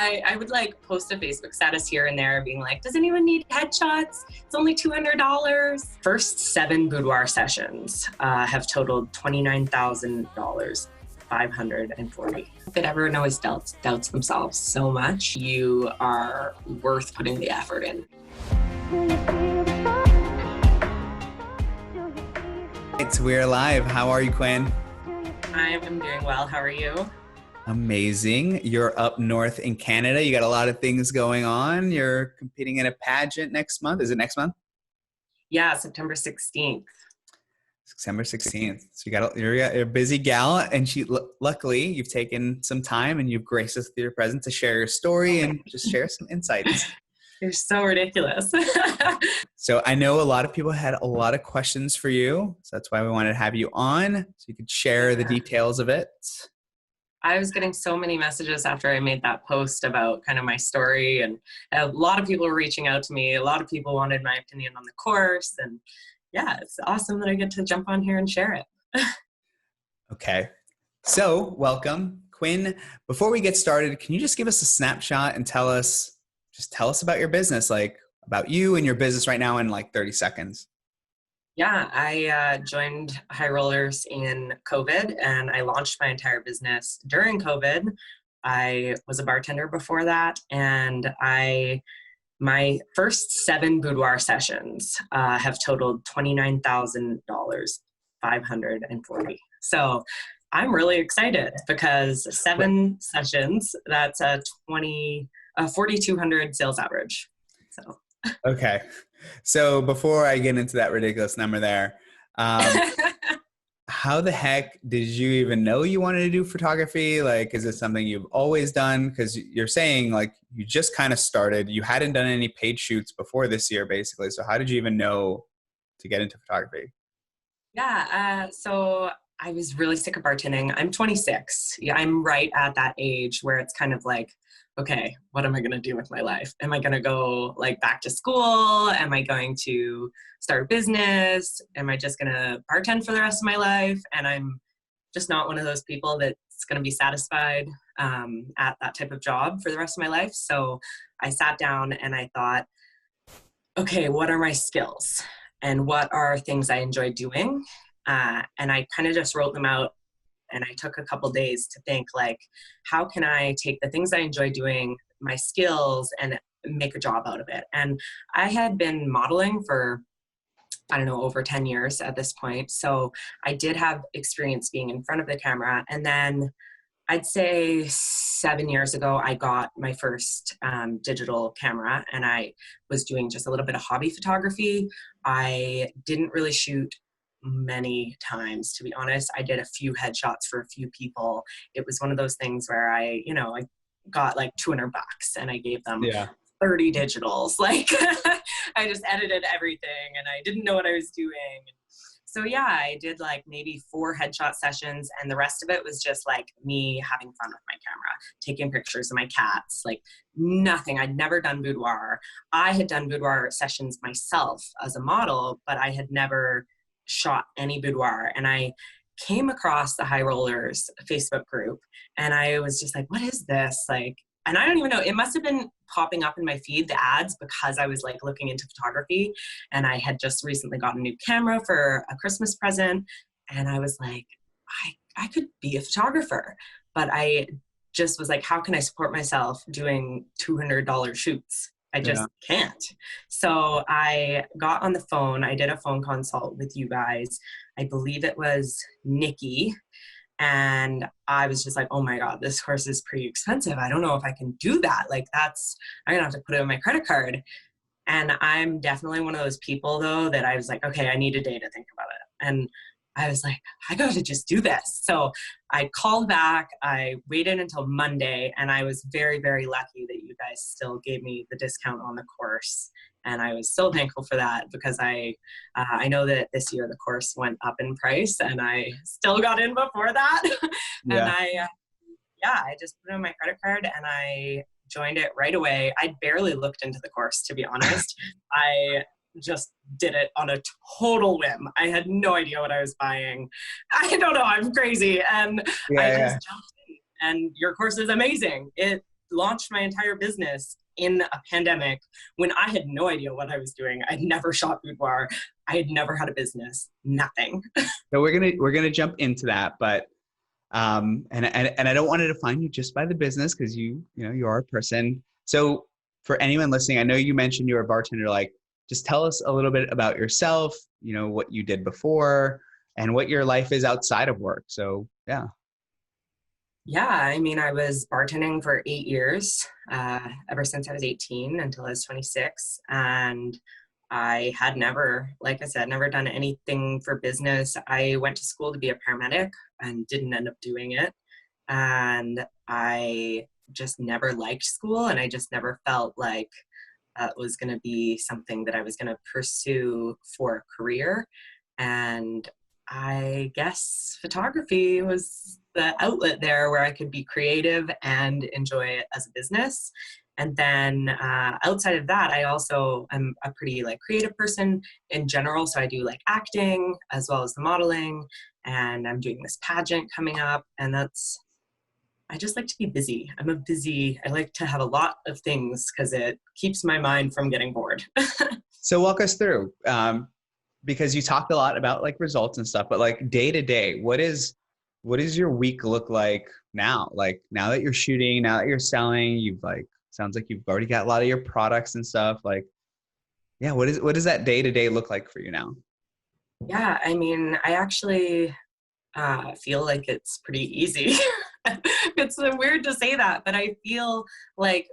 I would like post a Facebook status here and there being like, does anyone need headshots? It's only $200. First 7 boudoir sessions have totaled $29,000. 540. That everyone always doubts themselves so much. You are worth putting the effort in. We're live. How are you, Quinn? I am doing well. How are you? Amazing. You're up north in Canada. You got a lot of things going on. You're competing in a pageant next month. Is it next month? Yeah, September 16th. September 16th. So you're a busy gal, and luckily you've taken some time and you've graced us with your presence to share your story and just share some insights. You're so ridiculous. So I know a lot of people had a lot of questions for you. So that's why we wanted to have you on so you could share the details of it. I was getting so many messages after I made that post about kind of my story, and a lot of people were reaching out to me. A lot of people wanted my opinion on the course, and yeah, it's awesome that I get to jump on here and share it. Okay. So welcome, Quinn. Before we get started, can you just give us a snapshot and tell us about your business, like about you and your business right now in like 30 seconds? Yeah, I joined High Rollers in COVID, and I launched my entire business during COVID. I was a bartender before that, and my first 7 boudoir sessions have totaled $29,000, 540. So I'm really excited because 7 sessions, that's a 4,200 sales average. So. Okay. So before I get into that ridiculous number there, how the heck did you even know you wanted to do photography? Like, is it something you've always done? Because you're saying like you just kind of started, you hadn't done any paid shoots before this year, basically. So how did you even know to get into photography? Yeah, so I was really sick of bartending. I'm 26. Yeah, I'm right at that age where it's kind of like, okay, what am I going to do with my life? Am I going to go like back to school? Am I going to start a business? Am I just going to bartend for the rest of my life? And I'm just not one of those people that's going to be satisfied at that type of job for the rest of my life. So I sat down and I thought, okay, what are my skills? And what are things I enjoy doing? And I kind of just wrote them out. And I took a couple days to think like, how can I take the things I enjoy doing, my skills, and make a job out of it? And I had been modeling for, I don't know, over 10 years at this point. So I did have experience being in front of the camera. And then I'd say 7 years ago, I got my first digital camera, and I was doing just a little bit of hobby photography. I didn't really shoot many times, to be honest. I did a few headshots for a few people. It was one of those things where I got like $200 and I gave them 30 digitals. Like I just edited everything and I didn't know what I was doing. So yeah, I did like maybe 4 headshot sessions, and the rest of it was just like me having fun with my camera, taking pictures of my cats, like nothing. I'd never done boudoir. I had done boudoir sessions myself as a model, but I had never shot any boudoir. And I came across the High Rollers Facebook group, and I was just like, what is this? Like, and I don't even know, it must have been popping up in my feed, the ads, because I was like looking into photography, and I had just recently got a new camera for a Christmas present. And I was like, I could be a photographer, but I just was like, how can I support myself doing $200 shoots? I just can't. So I got on the phone. I did a phone consult with you guys. I believe it was Nikki. And I was just like, oh my God, this course is pretty expensive. I don't know if I can do that. Like I'm gonna have to put it on my credit card. And I'm definitely one of those people though, that I was like, okay, I need a day to think about it. And I was like, I gotta just do this. So I called back, I waited until Monday, and I was very, very lucky that you guys still gave me the discount on the course. And I was so thankful for that, because I know that this year the course went up in price, and I still got in before that. And I just put it on my credit card and I joined it right away. I barely looked into the course, to be honest. I just did it on a total whim. I had no idea what I was buying. I don't know, I'm crazy. And I just jumped in, and your course is amazing. It launched my entire business in a pandemic when I had no idea what I was doing. I'd never shot boudoir. I had never had a business, nothing. So we're gonna jump into that, but and I don't want to define you just by the business because you are a person. So for anyone listening, I know you mentioned you're a bartender. Like, just tell us a little bit about yourself. What you did before and what your life is outside of work. So yeah. Yeah, I mean, I was bartending for 8 years, ever since I was 18 until I was 26. And I had never, like I said, never done anything for business. I went to school to be a paramedic and didn't end up doing it. And I just never liked school, and I just never felt like that was going to be something that I was going to pursue for a career. And I guess photography was the outlet there where I could be creative and enjoy it as a business. And then outside of that, I also am a pretty like creative person in general. So I do like acting as well as the modeling, and I'm doing this pageant coming up. And I just like to be busy. I like to have a lot of things because it keeps my mind from getting bored. So walk us through, because you talked a lot about like results and stuff, but like day to day, what does your week look like now? Like now that you're shooting, now that you're selling, sounds like you've already got a lot of your products and stuff. Like, yeah, what does that day to day look like for you now? Yeah, I mean, I actually feel like it's pretty easy. It's weird to say that, but I feel like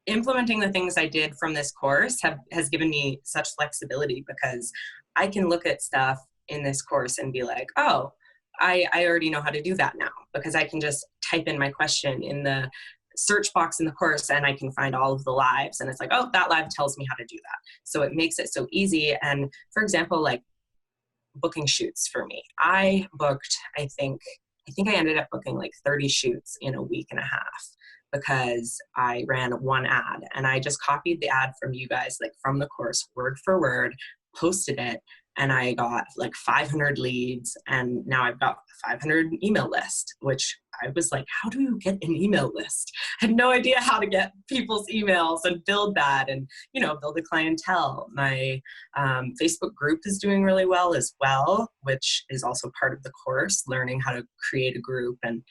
implementing the things I did from this course has given me such flexibility, because I can look at stuff in this course and be like, oh, I already know how to do that now, because I can just type in my question in the search box in the course and I can find all of the lives, and it's like, oh, that live tells me how to do that. So it makes it so easy. And for example, like booking shoots for me, I booked, I think I ended up booking like 30 shoots in a week and a half, because I ran one ad and I just copied the ad from you guys, like from the course, word for word, posted it, and I got like 500 leads, and now I've got a 500 email list, which I was like, how do you get an email list? I had no idea how to get people's emails and build that and, build a clientele. My Facebook group is doing really well as well, which is also part of the course, learning how to create a group and,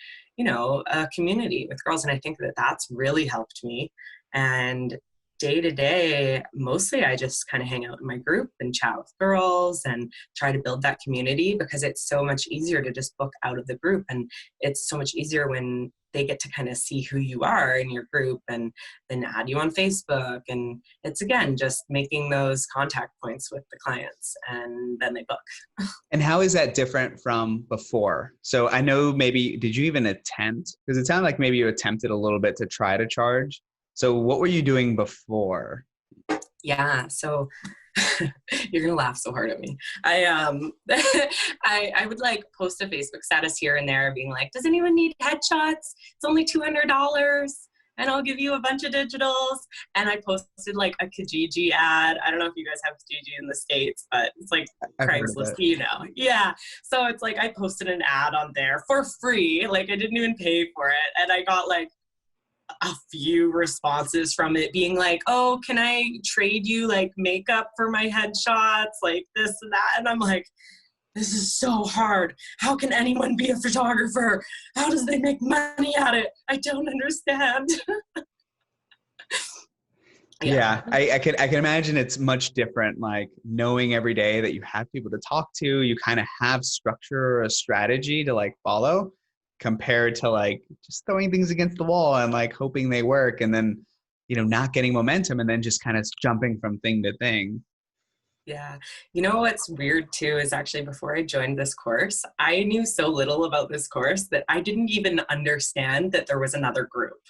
a community with girls. And I think that that's really helped me. And day to day, mostly I just kind of hang out in my group and chat with girls and try to build that community, because it's so much easier to just book out of the group. And it's so much easier when they get to kind of see who you are in your group and then add you on Facebook. And it's, again, just making those contact points with the clients, and then they book. And how is that different from before? So I know, maybe, did you even attempt? Because it sounded like maybe you attempted a little bit to try to charge. So what were you doing before? Yeah, so you're gonna laugh so hard at me. I would like post a Facebook status here and there being like, does anyone need headshots? It's only $200 and I'll give you a bunch of digitals. And I posted like a Kijiji ad. I don't know if you guys have Kijiji in the States, but it's like Craigslist, Yeah. So it's like I posted an ad on there for free. Like I didn't even pay for it. And I got like a few responses from it being like, oh, can I trade you like makeup for my headshots, like this and that? And I'm like, this is so hard. How can anyone be a photographer? How does they make money at it? I don't understand. Yeah, I can imagine it's much different, like knowing every day that you have people to talk to, you kind of have structure or a strategy to like follow, compared to like just throwing things against the wall and like hoping they work, and then, not getting momentum, and then just kind of jumping from thing to thing. Yeah. You know what's weird too is actually before I joined this course, I knew so little about this course that I didn't even understand that there was another group.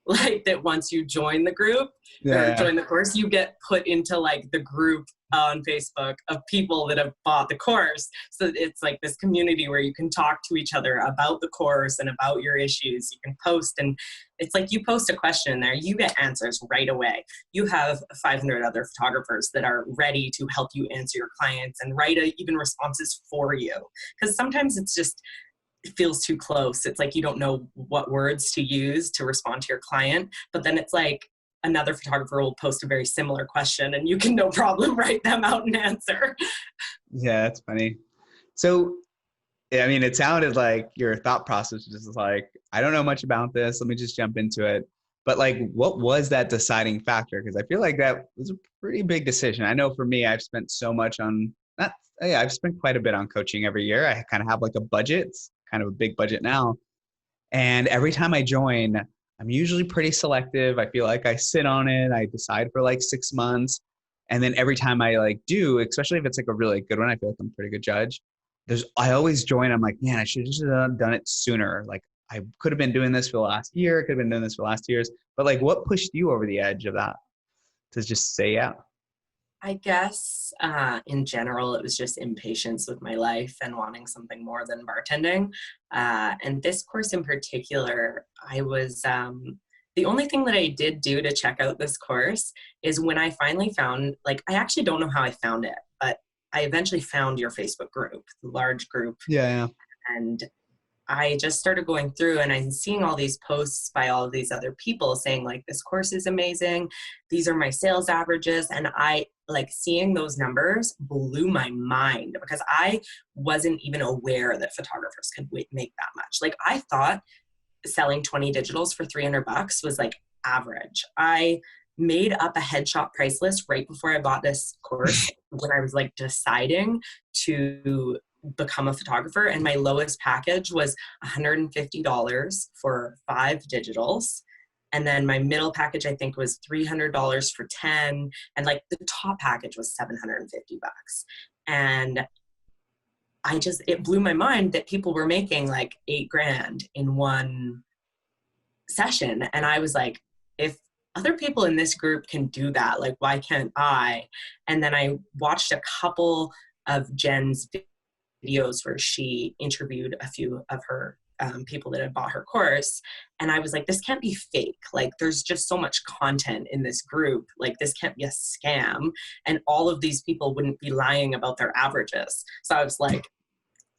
Like that once you join the group or join the course, you get put into like the group on Facebook of people that have bought the course. So it's like this community where you can talk to each other about the course and about your issues. You can post, and it's like you post a question in there, you get answers right away. You have 500 other photographers that are ready to help you answer your clients and write even responses for you. Because sometimes it's just, it feels too close. It's like you don't know what words to use to respond to your client, but then it's like another photographer will post a very similar question and you can no problem write them out and answer. Yeah, that's funny. So, I mean, it sounded like your thought process was just like, I don't know much about this. Let me just jump into it. But like, what was that deciding factor? Because I feel like that was a pretty big decision. I know for me, I've spent so much on not, yeah, I've spent quite a bit on coaching every year. I kind of have like a budget, it's kind of a big budget now. And every time I join, I'm usually pretty selective. I feel like I sit on it. I decide for like 6 months. And then every time I like do, especially if it's like a really good one, I feel like I'm a pretty good judge. I always join. I'm like, man, I should have just done it sooner. Like I could have been doing this for the last year. Could have been doing this for the last 2 years. But like, what pushed you over the edge of that to just say, yeah? I guess in general, it was just impatience with my life and wanting something more than bartending. And this course in particular, I was the only thing that I did do to check out this course is when I finally found, like, I actually don't know how I found it, but I eventually found your Facebook group, the large group. Yeah, yeah. And I just started going through and I'm seeing all these posts by all of these other people saying like, this course is amazing. These are my sales averages. And I like seeing those numbers blew my mind because I wasn't even aware that photographers could make that much. Like I thought selling 20 digitals for $300 was like average. I made up a headshot price list right before I bought this course when I was like deciding to become a photographer, and my lowest package was $150 for 5 digitals, and then my middle package I think was $300 for 10, and like the top package was $750. And it blew my mind that people were making like $8,000 in one session, and I was like, if other people in this group can do that, like why can't I? And then I watched a couple of Jen's videos where she interviewed a few of her people that had bought her course. And I was like, this can't be fake. Like there's just so much content in this group. Like this can't be a scam. And all of these people wouldn't be lying about their averages. So I was like,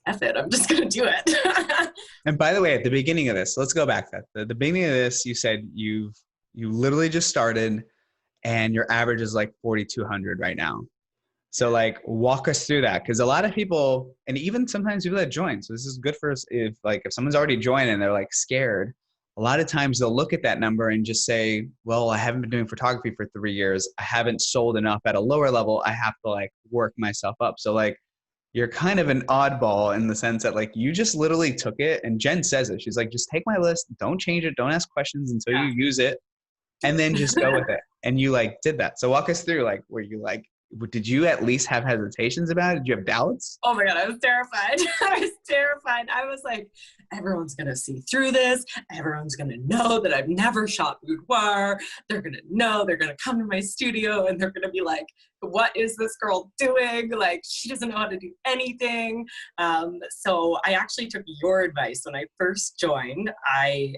F it, I'm just going to do it. And by the way, at the beginning of this, let's go back. At the beginning of this, you said you literally just started and your average is like 4,200 right now. So like walk us through that. Cause a lot of people, and even sometimes people that join, so this is good for us if someone's already joined and they're like scared, a lot of times they'll look at that number and just say, well, I haven't been doing photography for 3 years. I haven't sold enough at a lower level. I have to like work myself up. So like you're kind of an oddball in the sense that like you just literally took it, and Jen says it. She's like, just take my list, don't change it, don't ask questions until you use it, and then just go with it. And you like did that. So walk us through like where you like, did you at least have hesitations about it? Did you have doubts? Oh my God, I was terrified. I was terrified. I was like, everyone's going to see through this. Everyone's going to know that I've never shot boudoir. They're going to know, they're going to come to my studio and they're going to be like, what is this girl doing? Like, she doesn't know how to do anything. So I actually took your advice when I first joined. I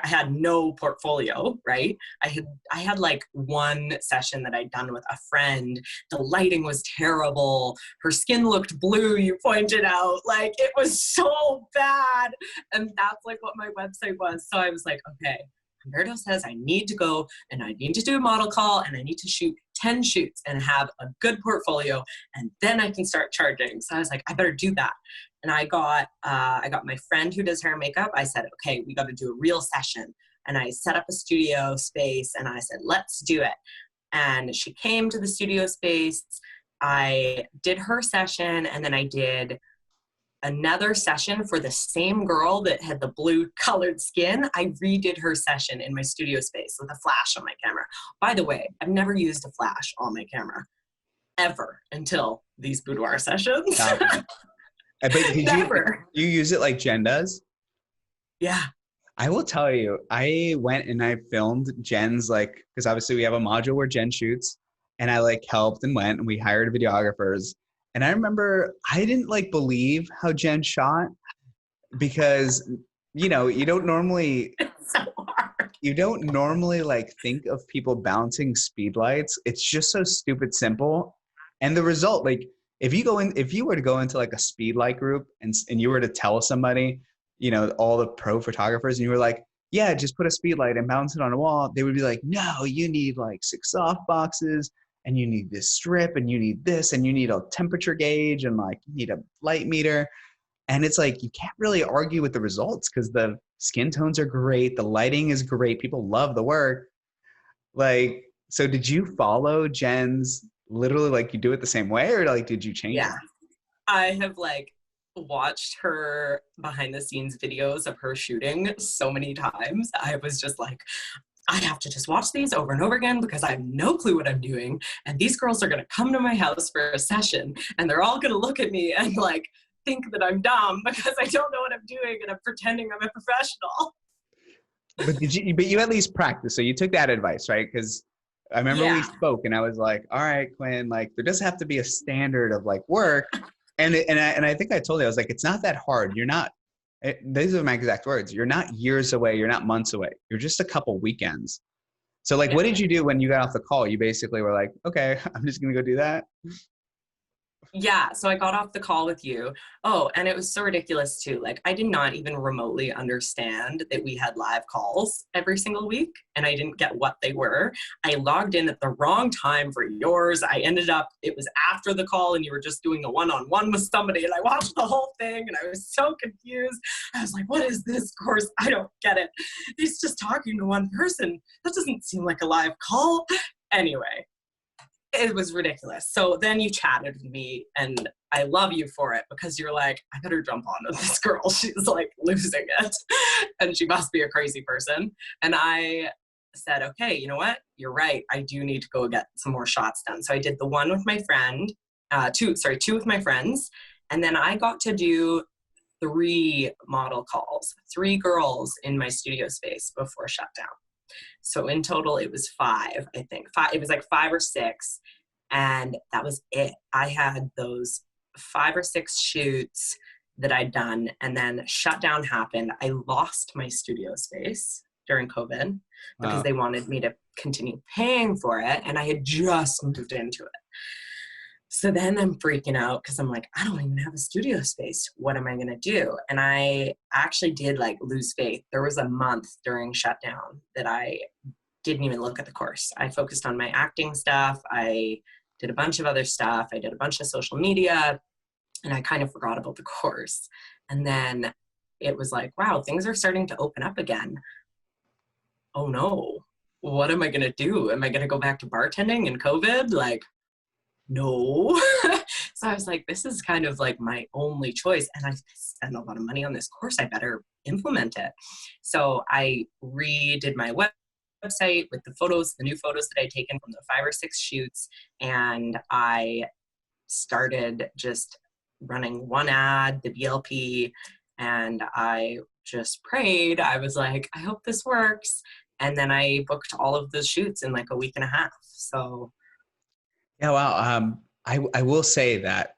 had no portfolio, right? I had like one session that I'd done with a friend. The lighting was terrible. Her skin looked blue, you pointed out. Like it was so bad. And that's like what my website was. So I was like, okay, Humberto says I need to go and I need to do a model call and I need to shoot 10 shoots and have a good portfolio and then I can start charging. So I was like, I better do that. And I got my friend who does hair and makeup. I said, okay, we got to do a real session. And I set up a studio space and I said, let's do it. And she came to the studio space. I did her session and then I did another session for the same girl that had the blue colored skin. I redid her session in my studio space with a flash on my camera. By the way, I've never used a flash on my camera ever until these boudoir sessions. But you use it like Jen does? Yeah. I will tell you, I went and I filmed Jen's like, because obviously we have a module where Jen shoots, and I like helped and went and we hired videographers. And I remember I didn't like believe how Jen shot because, you know, you don't normally like think of people bouncing speed lights. It's just so stupid simple. And the result, like if you were to go into like a speed light group and you were to tell somebody, you know, all the pro photographers, and you were like, yeah, just put a speed light and bounce it on a wall, they would be like, no, you need like 6 soft boxes and you need this strip and you need this and you need a temperature gauge and like you need a light meter. And it's like, you can't really argue with the results because the skin tones are great. The lighting is great. People love the work. Like, so did you follow Jen's literally like you do it the same way or like, did you change it? Yeah. I have like watched her behind the scenes videos of her shooting so many times. I was just like, I have to just watch these over and over again because I have no clue what I'm doing. And these girls are going to come to my house for a session and they're all going to look at me and like think that I'm dumb because I don't know what I'm doing and I'm pretending I'm a professional. But you at least practice. So you took that advice, right? Because I remember we Yeah. spoke and I was like, all right, Quinn, like there does have to be a standard of like work. And I think I told you, I was like, it's not that hard. You're not, these are my exact words. You're not years away. You're not months away. You're just a couple weekends. So like, Yeah. what did you do when you got off the call? You basically were like, okay, I'm just going to go do that. Yeah, so I got off the call with you. Oh, and it was so ridiculous too. Like, I did not even remotely understand that we had live calls every single week, and I didn't get what they were. I logged in at the wrong time for yours. I ended up, it was after the call, and you were just doing a one-on-one with somebody, and I watched the whole thing, and I was so confused. I was like, what is this course? I don't get it. He's just talking to one person. That doesn't seem like a live call. Anyway, it was ridiculous. So then you chatted with me and I love you for it because you're like, I better jump on with this girl. She's like losing it and she must be a crazy person. And I said, okay, you know what? You're right. I do need to go get some more shots done. So I did the one with my friend, two with my friends. And then I got to do 3 model calls, 3 girls in my studio space before shutdown. So in total, it was 5, I think. 5, it was like 5 or 6. And that was it. I had those 5 or 6 shoots that I'd done. And then shutdown happened. I lost my studio space during COVID because Wow. they wanted me to continue paying for it. And I had just moved into it. So then I'm freaking out because I'm like, I don't even have a studio space. What am I going to do? And I actually did like lose faith. There was a month during shutdown that I didn't even look at the course. I focused on my acting stuff. I did a bunch of other stuff. I did a bunch of social media and I kind of forgot about the course. And then it was like, wow, things are starting to open up again. Oh no, what am I going to do? Am I going to go back to bartending in COVID? Like, no. So I was like, this is kind of like my only choice. And I spent a lot of money on this course. I better implement it. So I redid my website with the photos, the new photos that I'd taken from the 5 or 6 shoots. And I started just running one ad, the BLP, and I just prayed. I was like, I hope this works. And then I booked all of the shoots in like a week and a half. So Yeah. Wow. I will say that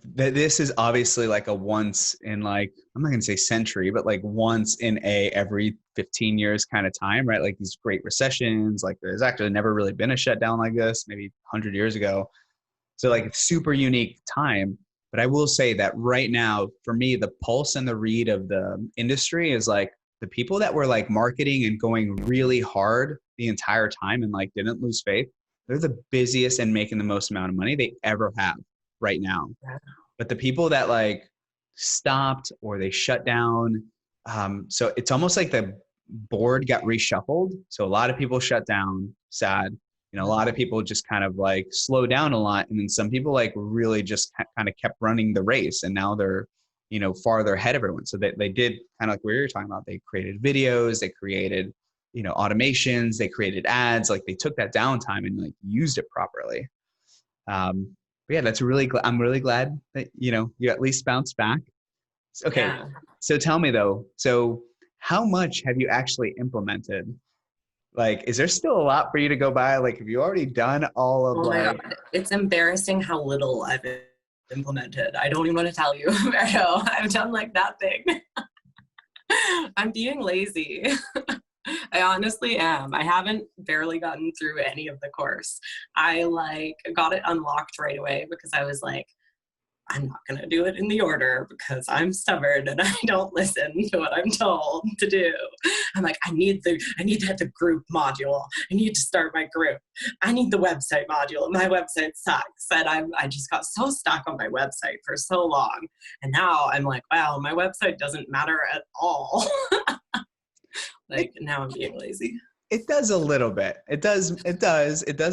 this is obviously like a once in like, I'm not going to say century, but like once in a every 15 years kind of time, right? Like these great recessions, like there's actually never really been a shutdown like this, maybe 100 years ago. So like it's super unique time. But I will say that right now, for me, the pulse and the read of the industry is like the people that were like marketing and going really hard the entire time and like didn't lose faith, they're the busiest and making the most amount of money they ever have right now. But the people that like stopped or they shut down, so it's almost like the board got reshuffled. So a lot of people shut down, sad. You know, a lot of people just kind of like slow down a lot. And then some people like really just kind of kept running the race and now they're, you know, farther ahead of everyone. So they did kind of like what you were talking about. They created videos, they created, you know, automations, they created ads, like they took that downtime and like used it properly. But yeah, that's really, I'm really glad that, you know, you at least bounced back. Okay. yeah. So tell me though, so how much have you actually implemented? Like, is there still a lot for you to go by? Like, have you already done all of Oh my like, God. It's embarrassing how little I've implemented. I don't even want to tell you. I know. I've done like nothing. I'm being lazy. I honestly am. I haven't barely gotten through any of the course. I like got it unlocked right away because I was like, I'm not going to do it in the order because I'm stubborn and I don't listen to what I'm told to do. I'm like, I need to have the group module. I need to start my group. I need the website module. My website sucks. And I just got so stuck on my website for so long. And now I'm like, wow, my website doesn't matter at all. Like now I'm being lazy. It does a little bit. It does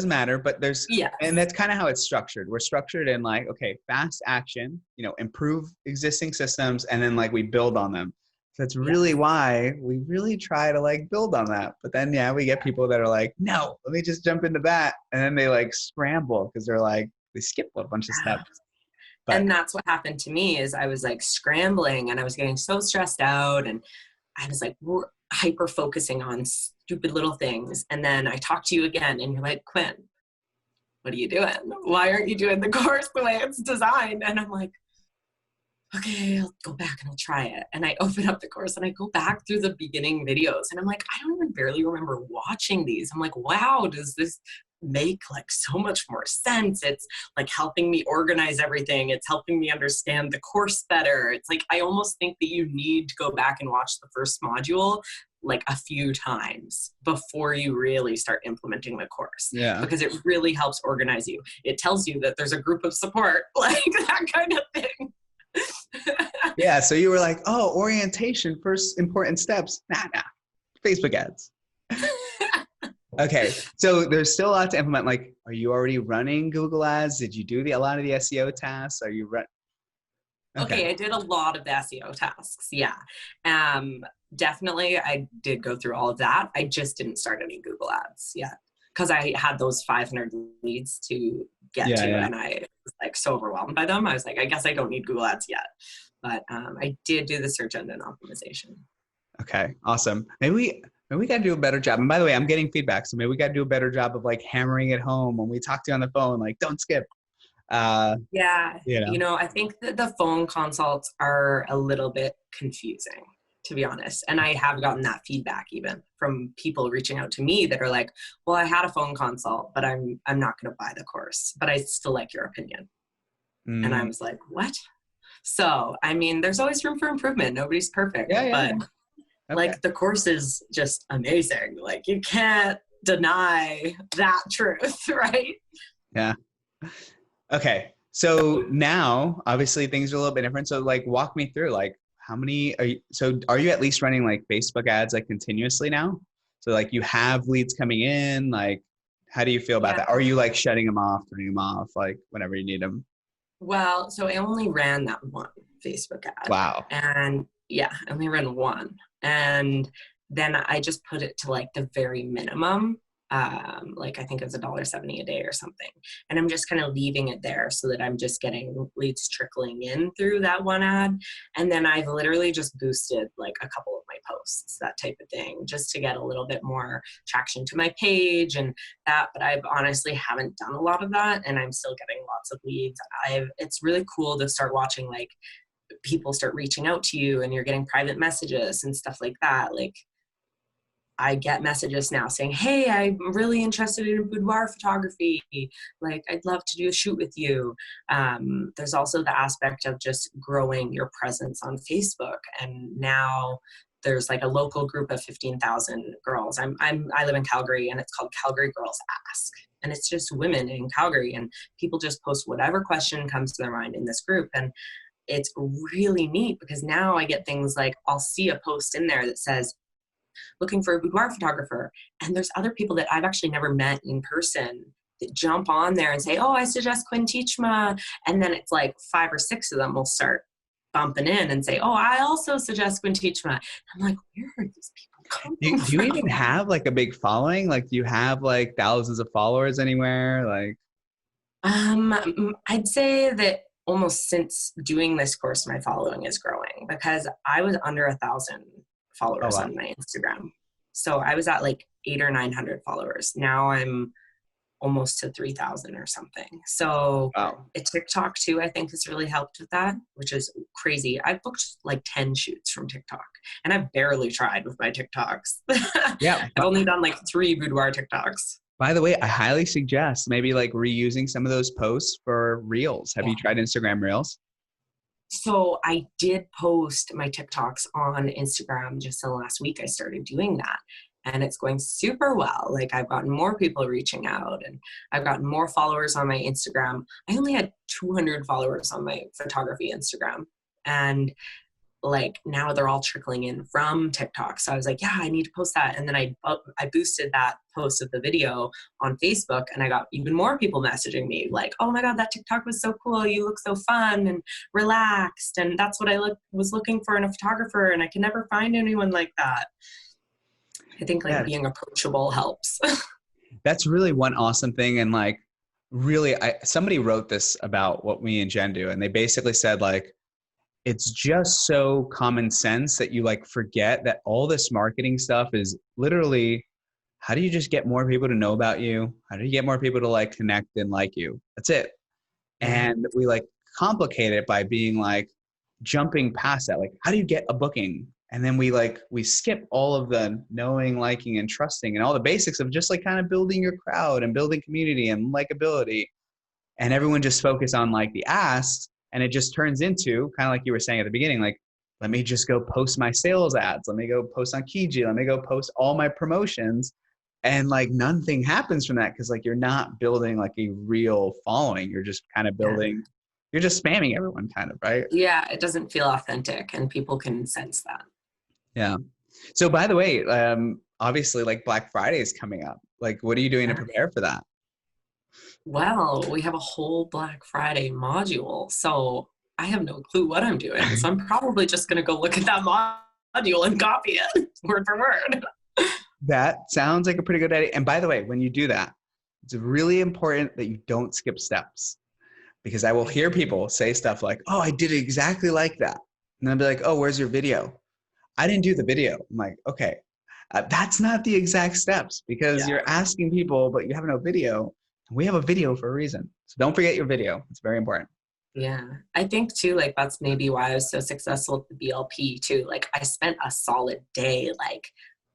matter, but and Yes. that's kind of how it's structured. We're structured in like, okay, fast action, improve existing systems, and then like we build on them. So that's really Yes. why we really try to like build on that. But then, yeah, we get people that are like, no, let me just jump into that. And then they like scramble because they skip a bunch of steps. But And that's what happened to me is I was like scrambling and I was getting so stressed out and I was like hyper focusing on stupid little things. And then I talked to you again and you're like, Quinn, what are you doing? Why aren't you doing the course the way it's designed? And I'm like, okay, I'll go back and I'll try it. And I open up the course and I go back through the beginning videos and I'm like, I don't even barely remember watching these. I'm like, wow, does this make like so much more sense? It's like helping me organize everything. It's helping me understand the course better. It's like, I almost think that you need to go back and watch the first module like a few times before you really start implementing the course yeah. because it really helps organize you. It tells you that there's a group of support, like that kind of thing. Yeah. So you were like, oh, orientation, first important steps. Nah, Facebook ads. Okay. So there's still a lot to implement. Like, are you already running Google ads? Did you do a lot of the SEO tasks? Are you Okay. Okay, I did a lot of the SEO tasks. Yeah. Definitely I did go through all of that. I just didn't start any Google ads yet because I had those 500 leads to get Yeah. to Yeah. and I was like so overwhelmed by them. I was like, I guess I don't need Google ads yet. But I did do the search engine optimization. Okay. Awesome. Maybe we got to do a better job. And by the way, I'm getting feedback. So maybe we got to do a better job of like hammering it home when we talk to you on the phone, like don't skip. Yeah, You know, I think that the phone consults are a little bit confusing, to be honest. And I have gotten that feedback even from people reaching out to me that are like, "Well, I had a phone consult, but I'm not going to buy the course, but I still like your opinion." And I mm, was like, "What?" So, I mean, there's always room for improvement. Nobody's perfect, yeah, yeah, but yeah. Okay. like the course is just amazing. Like you can't deny that truth, right? Yeah. Okay. So now obviously things are a little bit different. So like walk me through like how many are you at least running like Facebook ads like continuously now? So like you have leads coming in, like how do you feel about Yeah. that? Are you like shutting them off, turning them off like whenever you need them? Well, so I only ran that one Facebook ad. Wow. And yeah, I only ran one. And then I just put it to like the very minimum. Like I think it was $1.70 a day or something. And I'm just kind of leaving it there so that I'm just getting leads trickling in through that one ad. And then I've literally just boosted like a couple of my posts, that type of thing, just to get a little bit more traction to my page and that, but I've honestly haven't done a lot of that and I'm still getting lots of leads. It's really cool to start watching like people start reaching out to you and you're getting private messages and stuff like that. Like I get messages now saying, "Hey, I'm really interested in boudoir photography. Like, I'd love to do a shoot with you." There's also the aspect of just growing your presence on Facebook, and now there's like a local group of 15,000 girls. I live in Calgary, and it's called Calgary Girls Ask, and it's just women in Calgary, and people just post whatever question comes to their mind in this group, and it's really neat because now I get things like I'll see a post in there that says looking for a boudoir photographer. And there's other people that I've actually never met in person that jump on there and say, "Oh, I suggest Quinn Teechma." And then it's like 5 or 6 of them will start bumping in and say, "Oh, I also suggest Quinn Teechma." I'm like, where are these people coming Do you even from? have like a big following? Like do you have like thousands of followers anywhere? Like I'd say that almost since doing this course, my following is growing because I was under 1,000 oh followers wow. on my Instagram. So I was at like 800 or 900 followers. Now I'm almost to 3,000 or something. So Wow. TikTok too, I think, has really helped with that, which is crazy. I've booked like 10 shoots from TikTok, and I've barely tried with my TikToks. Yeah. I've only done like 3 boudoir TikToks. By the way, I highly suggest maybe like reusing some of those posts for Reels. Have Yeah. you tried Instagram Reels? So I did post my TikToks on Instagram just in the last week. I started doing that, and it's going super well. Like, I've gotten more people reaching out, and I've gotten more followers on my Instagram. I only had 200 followers on my photography Instagram, and like now they're all trickling in from TikTok. So I was like, yeah, I need to post that. And then I boosted that post of the video on Facebook, and I got even more people messaging me like, oh my God, that TikTok was so cool. You look so fun and relaxed. And that's what I was looking for in a photographer. And I can never find anyone like that. I think like Yeah, being approachable helps. that's really one awesome thing. And like, really, somebody wrote this about what me and Jen do. And they basically said like, it's just so common sense that you like forget that all this marketing stuff is literally, how do you just get more people to know about you? How do you get more people to like connect and like you? That's it. Yeah. And we like complicate it by being like jumping past that. Like, how do you get a booking? And then we skip all of the knowing, liking, and trusting and all the basics of just like kind of building your crowd and building community and likability. And everyone just focus on like the asks, and it just turns into kind of like you were saying at the beginning, like, let me just go post my sales ads. Let me go post on Kijiji. Let me go post all my promotions. And like nothing happens from that because like you're not building like a real following. You're just kind of Yeah. building, you're just spamming everyone kind of, right? Yeah. It doesn't feel authentic, and people can sense that. Yeah. So by the way, obviously like Black Friday is coming up. Like, what are you doing to prepare for that? Well, we have a whole Black Friday module, so I have no clue what I'm doing. So I'm probably just going to go look at that module and copy it word for word. That sounds like a pretty good idea. And by the way, when you do that, it's really important that you don't skip steps, because I will hear people say stuff like, oh, I did it exactly like that. And I'll be like, oh, where's your video? I didn't do the video. I'm like, okay, that's not the exact steps, because Yeah. you're asking people, but you have no video. We have a video for a reason. So don't forget your video. It's very important. Yeah. I think too, like that's maybe why I was so successful at the BLP too. Like I spent a solid day like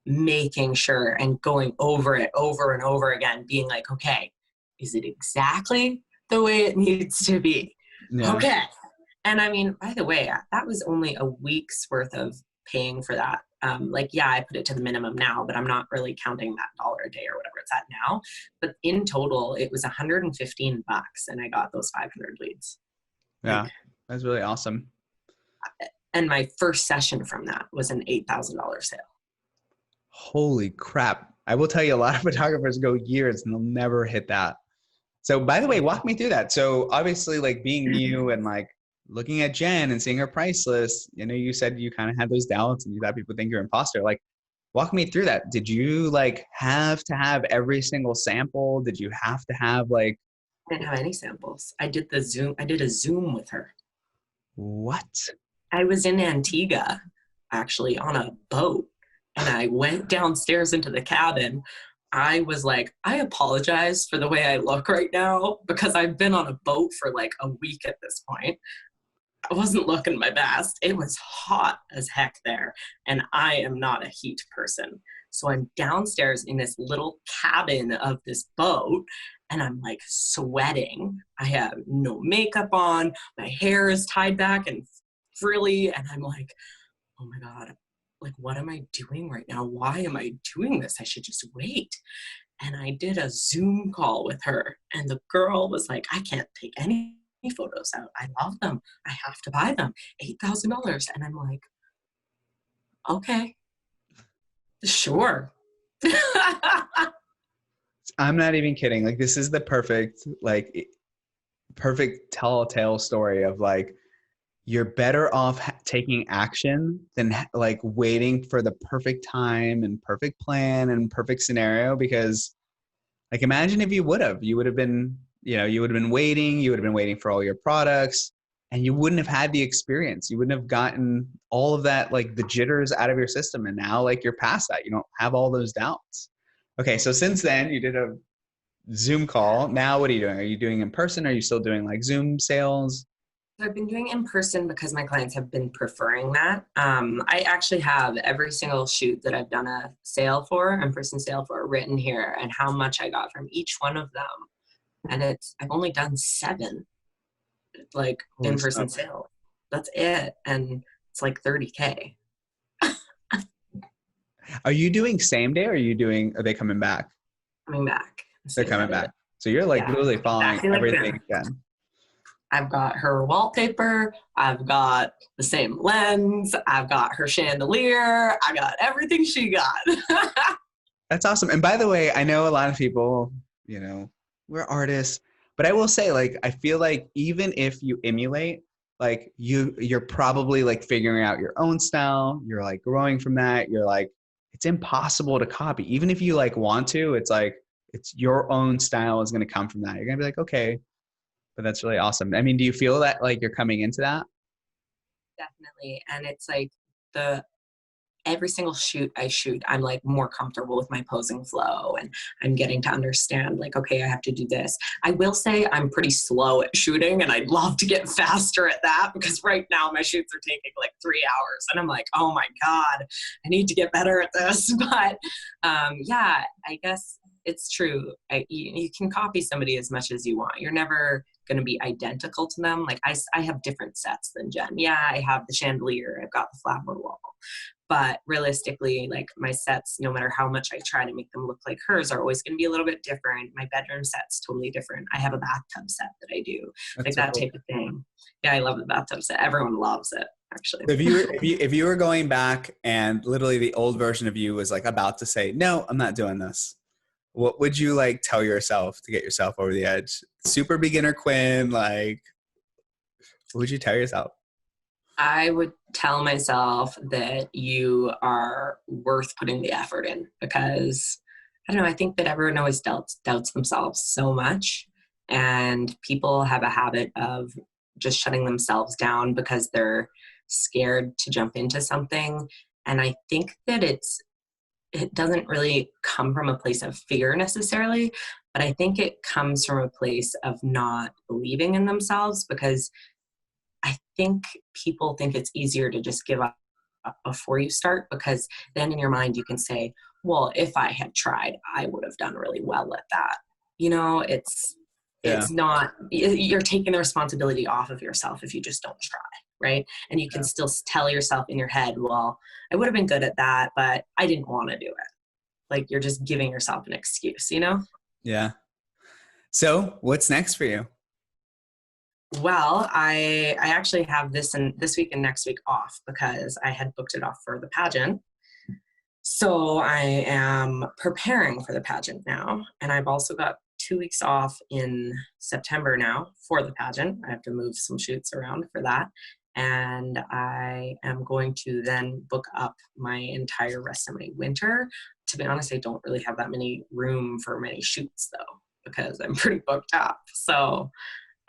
making sure and going over it over and over again, being like, okay, is it exactly the way it needs to be? Yeah. Okay. And I mean, by the way, that was only a week's worth of paying for that. Like, yeah, I put it to the minimum now, but I'm not really counting that dollar a day or whatever it's at now. But in total, it was $115, and I got those 500 leads. Yeah. Like, That's really awesome. and my first session from that was an $8,000 sale. Holy crap. I will tell you, a lot of photographers go years and they'll never hit that. So by the way, walk me through that. So obviously like being you and like looking at Jen and seeing her price list, you know, you said you kind of had those doubts and you thought people think you're an imposter. Like, walk me through that. Did you like have to have every single sample? Did you have to have like, I didn't have any samples. I did a Zoom with her. what? I was in Antigua, actually, on a boat, and I went downstairs into the cabin. I was like, I apologize for the way I look right now, because I've been on a boat for like a week at this point. I wasn't looking my best. It was hot as heck there, and I am not a heat person. So I'm downstairs in this little cabin of this boat, and I'm like sweating. I have no makeup on. My hair is tied back and frilly, and I'm like, oh my God, like, what am I doing right now? Why am I doing this? I should just wait. And I did a Zoom call with her, and the girl was like, I can't take any photos out. I love them. I have to buy them. $8,000. And I'm like, okay, sure. I'm not even kidding. Like, this is the perfect telltale story of like, you're better off taking action than like waiting for the perfect time and perfect plan and perfect scenario. Because like, imagine if you would have been, you know, you would have been waiting for all your products, and you wouldn't have had the experience. You wouldn't have gotten all of that, like the jitters out of your system. And now like you're past that. You don't have all those doubts. Okay. So since then you did a Zoom call. Now, what are you doing? Are you doing in person? Are you still doing like Zoom sales? So I've been doing in person because my clients have been preferring that. I actually have every single shoot that I've done a sale for, in-person sale for, written here, and how much I got from each one of them. And I've only done 7 like Holy in-person smokes. sales. That's it, and it's like 30K Are you doing same day or are they coming back? coming back. They're Same coming day. back. So you're like Yeah, literally following exactly like everything them. again. I've got her wallpaper. I've got the same lens. I've got her chandelier. I got everything she got. That's awesome. And by the way, I know a lot of people, you know, we're artists, but I will say, like, I feel like even if you emulate, like you're probably like figuring out your own style. You're like growing from that. You're like, it's impossible to copy. Even if you like want to, it's like it's your own style is going to come from that. You're going to be like, okay, but that's really awesome. I mean, do you feel that like you're coming into that? Definitely. And it's like the every single shoot I shoot, I'm like more comfortable with my posing flow, and I'm getting to understand like, okay, I have to do this. I will say I'm pretty slow at shooting, and I'd love to get faster at that, because right now my shoots are taking like 3 hours and I'm like, oh my God, I need to get better at this. But yeah, I guess it's true. You can copy somebody as much as you want. You're never going to be identical to them. Like I have different sets than Jen. Yeah, I have the chandelier, I've got the flower wall, but realistically, like my sets, no matter how much I try to make them look like hers, are always going to be a little bit different. My bedroom set's totally different. I have a bathtub set that I do, That's like so that cool. type of thing. Yeah, I love the bathtub set. Everyone loves it, actually. If you were going back and literally the old version of you was like about to say, no, I'm not doing this. What would you like tell yourself to get yourself over the edge? Super beginner Quinn, like, what would you tell yourself? I would tell myself that you are worth putting the effort in, because I don't know, I think that everyone always doubts themselves so much. And people have a habit of just shutting themselves down because they're scared to jump into something. And I think that it doesn't really come from a place of fear necessarily, but I think it comes from a place of not believing in themselves, because I think people think it's easier to just give up before you start, because then in your mind you can say, well, if I had tried, I would have done really well at that. You know, Yeah. it's not, you're taking the responsibility off of yourself if you just don't try, right? And you can Yeah. still tell yourself in your head, well, I would have been good at that, but I didn't want to do it. Like you're just giving yourself an excuse, you know? Yeah. So what's next for you? Well, I actually have this week and next week off because I had booked it off for the pageant. So I am preparing for the pageant now, and I've also got 2 weeks off in September now for the pageant. I have to move some shoots around for that, and I am going to then book up my entire rest of my winter. To be honest, I don't really have that many room for many shoots though, because I'm pretty booked up. So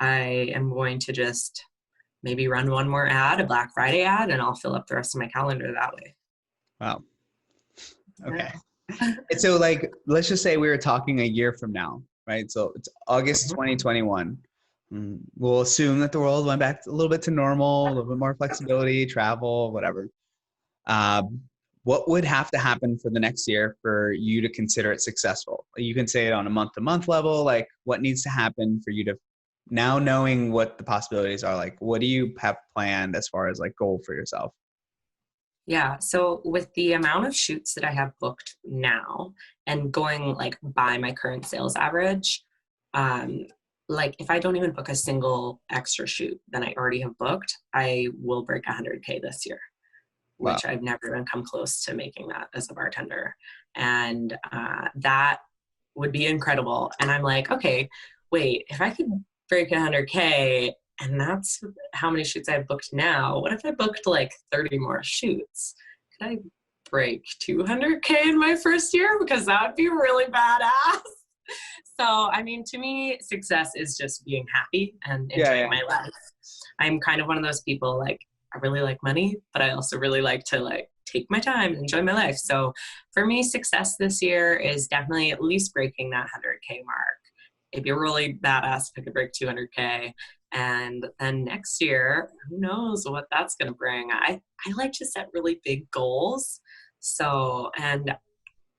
I am going to just maybe run one more ad, a Black Friday ad, and I'll fill up the rest of my calendar that way. Wow. Yeah. Okay. And so like, let's just say we were talking a year from now, right? So it's August 2021. We'll assume that the world went back a little bit to normal, a little bit more flexibility, travel, whatever. Um, what would have to happen for the next year for you to consider it successful? You can say it on a month-to-month level, like what needs to happen for you to now knowing what the possibilities are, like what do you have planned as far as like goal for yourself? Yeah. So with the amount of shoots that I have booked now, and going like by my current sales average, um, like if I don't even book a single extra shoot than I already have booked, I will break 100K this year, Wow. which I've never even come close to making that as a bartender. And that would be incredible. And I'm like, okay, wait, if I could break 100K, and that's how many shoots I've booked now, what if I booked like 30 more shoots? Could I break 200K in my first year? Because that would be really badass. So, I mean, to me, success is just being happy and Yeah, enjoying yeah. my life. I'm kind of one of those people, like, I really like money, but I also really like to like take my time and enjoy my life. So for me, success this year is definitely at least breaking that 100K mark. it'd be really badass if I could break 200K. And then next year, who knows what that's going to bring. I like to set really big goals. So, and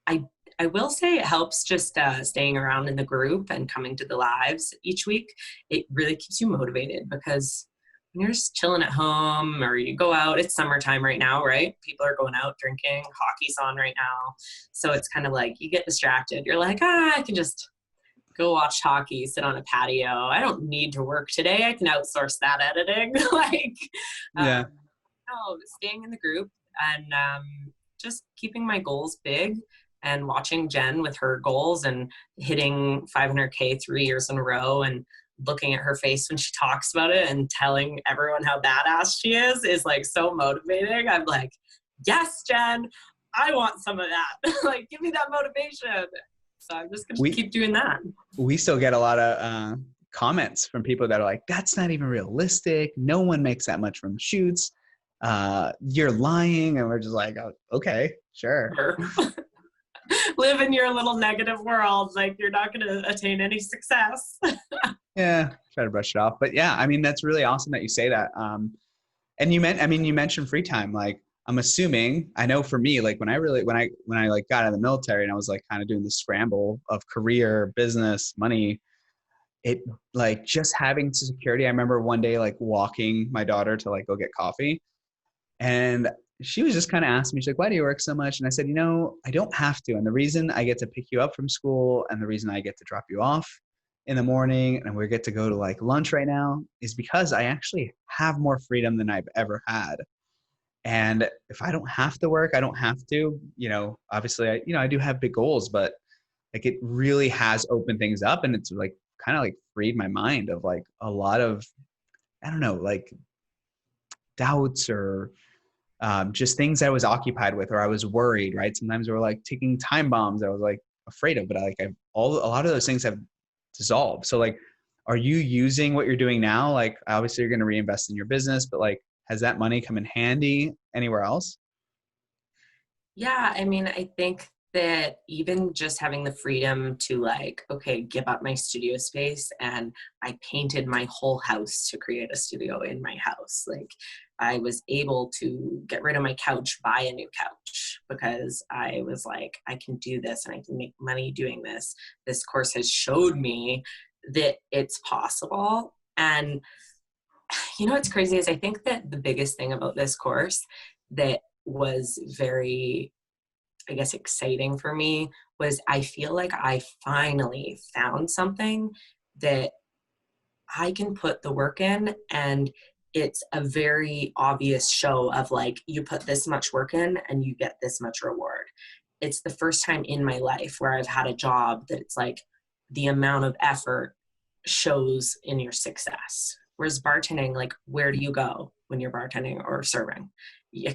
I I will say it helps just staying around in the group and coming to the lives each week. It really keeps you motivated because when you're just chilling at home or you go out, it's summertime right now, right? People are going out drinking, hockey's on right now. So it's kind of like you get distracted. You're like, I can just go watch hockey, sit on a patio. I don't need to work today. I can outsource that editing. like, Yeah. no, staying in the group and just keeping my goals big and watching Jen with her goals and hitting 500K 3 years in a row and looking at her face when she talks about it and telling everyone how badass she is like so motivating. I'm like, yes, Jen, I want some of that. like, give me that motivation. So I'm just going to keep doing that. We still get a lot of comments from people that are like, that's not even realistic. No one makes that much from shoots. You're lying. And we're just like, oh, okay, sure. Live in your little negative world. Like, you're not going to attain any success. Yeah, try to brush it off. But yeah, I mean, that's really awesome that you say that. And you mentioned free time. Like, I'm assuming, I know for me, like when I like got out of the military and I was like kind of doing the scramble of career, business, money, it like just having security. I remember one day like walking my daughter to like go get coffee, and she was just kind of asking me, she's like, why do you work so much? And I said, I don't have to. And the reason I get to pick you up from school and the reason I get to drop you off in the morning and we get to go to like lunch right now is because I actually have more freedom than I've ever had. And if I don't have to work, I don't have to, obviously I do have big goals, but like it really has opened things up and it's like kind of like freed my mind of like a lot of, I don't know, like doubts or just things I was occupied with or I was worried, right? Sometimes there were like ticking time bombs I was like afraid of, but a lot of those things have dissolved. So like, are you using what you're doing now? Like obviously you're going to reinvest in your business, but like, has that money come in handy anywhere else? Yeah, I mean, I think that even just having the freedom to like, okay, give up my studio space, and I painted my whole house to create a studio in my house. Like, I was able to get rid of my couch, buy a new couch because I was like, I can do this and I can make money doing this. This course has showed me that it's possible. And what's crazy is I think that the biggest thing about this course that was very, I guess, exciting for me was I feel like I finally found something that I can put the work in, and it's a very obvious show of like, you put this much work in and you get this much reward. It's the first time in my life where I've had a job that it's like the amount of effort shows in your success. Whereas bartending, like, where do you go when you're bartending or serving? You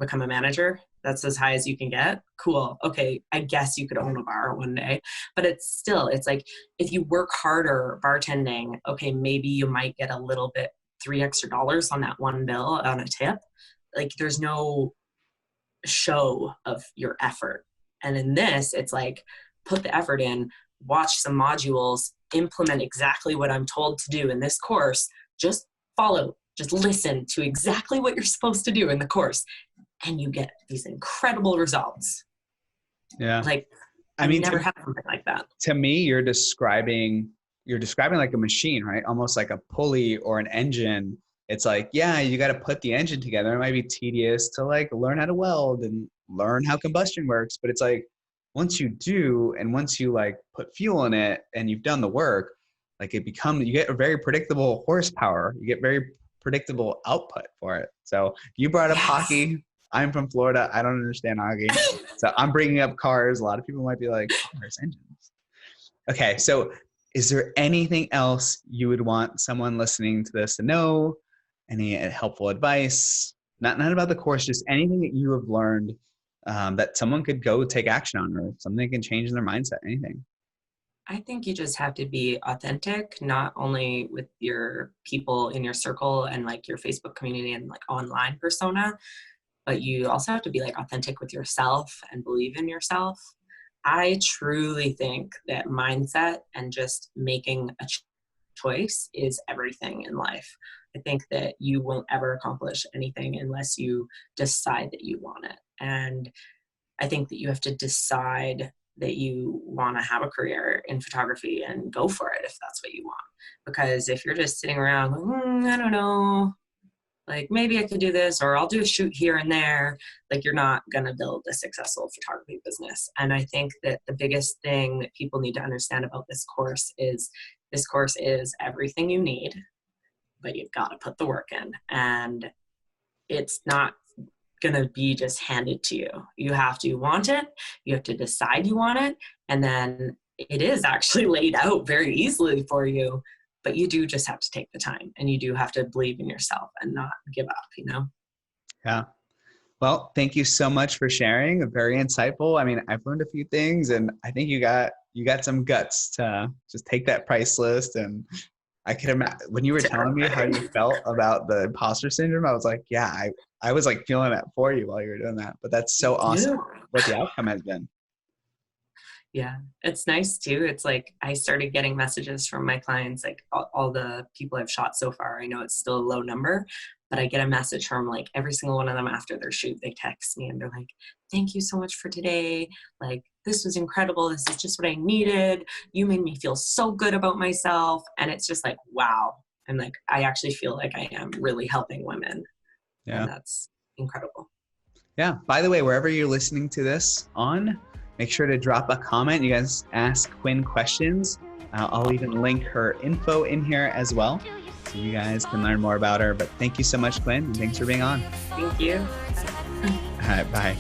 become a manager? That's as high as you can get? Cool. Okay, I guess you could own a bar one day. But it's like, if you work harder bartending, okay, maybe you might get a little bit, $3 extra on that one bill on a tip. Like, there's no show of your effort. And in this, it's like, put the effort in, watch some modules, implement exactly what I'm told to do in this course, just listen to exactly what you're supposed to do in the course, and you get these incredible results. Yeah. Like, I mean, never had something like that. To me, you're describing like a machine, right? Almost like a pulley or an engine. It's like, yeah, you got to put the engine together. It might be tedious to like learn how to weld and learn how combustion works, but it's like, once you do, and once you like put fuel in it and you've done the work, like you get a very predictable horsepower. You get very predictable output for it. So you brought up hockey. I'm from Florida. I don't understand hockey. So I'm bringing up cars. A lot of people might be like, cars, engines. Okay. So is there anything else you would want someone listening to this to know? Any helpful advice? Not about the course, just anything that you have learned that someone could go take action on, or something that can change their mindset, anything? I think you just have to be authentic, not only with your people in your circle and like your Facebook community and like online persona, but you also have to be like authentic with yourself and believe in yourself. I truly think that mindset and just making a choice is everything in life. I think that you won't ever accomplish anything unless you decide that you want it. And I think that you have to decide that you want to have a career in photography and go for it if that's what you want. Because if you're just sitting around, I don't know, like maybe I could do this, or I'll do a shoot here and there, like you're not going to build a successful photography business. And I think that the biggest thing that people need to understand about this course is everything you need, but you've got to put the work in. And it's not going to be just handed to you. You have to want it. You have to decide you want it. And then it is actually laid out very easily for you. But you do just have to take the time, and you do have to believe in yourself and not give up, you know? Yeah. Well, thank you so much for sharing. Very insightful. I mean, I've learned a few things, and I think you got some guts to just take that price list. And I could imagine when you were telling me how you felt about the imposter syndrome, I was like, yeah, I was like feeling it for you while you were doing that. But that's so awesome what the outcome has been. Yeah, it's nice too. It's like I started getting messages from my clients, like all the people I've shot so far. I know it's still a low number, but I get a message from like every single one of them after their shoot. They text me and they're like, thank you so much for today. Like, this was incredible. This is just what I needed. You made me feel so good about myself. And it's just like, wow. And like, I actually feel like I am really helping women. Yeah. And that's incredible. Yeah. By the way, wherever you're listening to this on, make sure to drop a comment. You guys ask Quinn questions. I'll even link her info in here as well, so you guys can learn more about her. But thank you so much, Quinn, and thanks for being on. Thank you. All right, bye.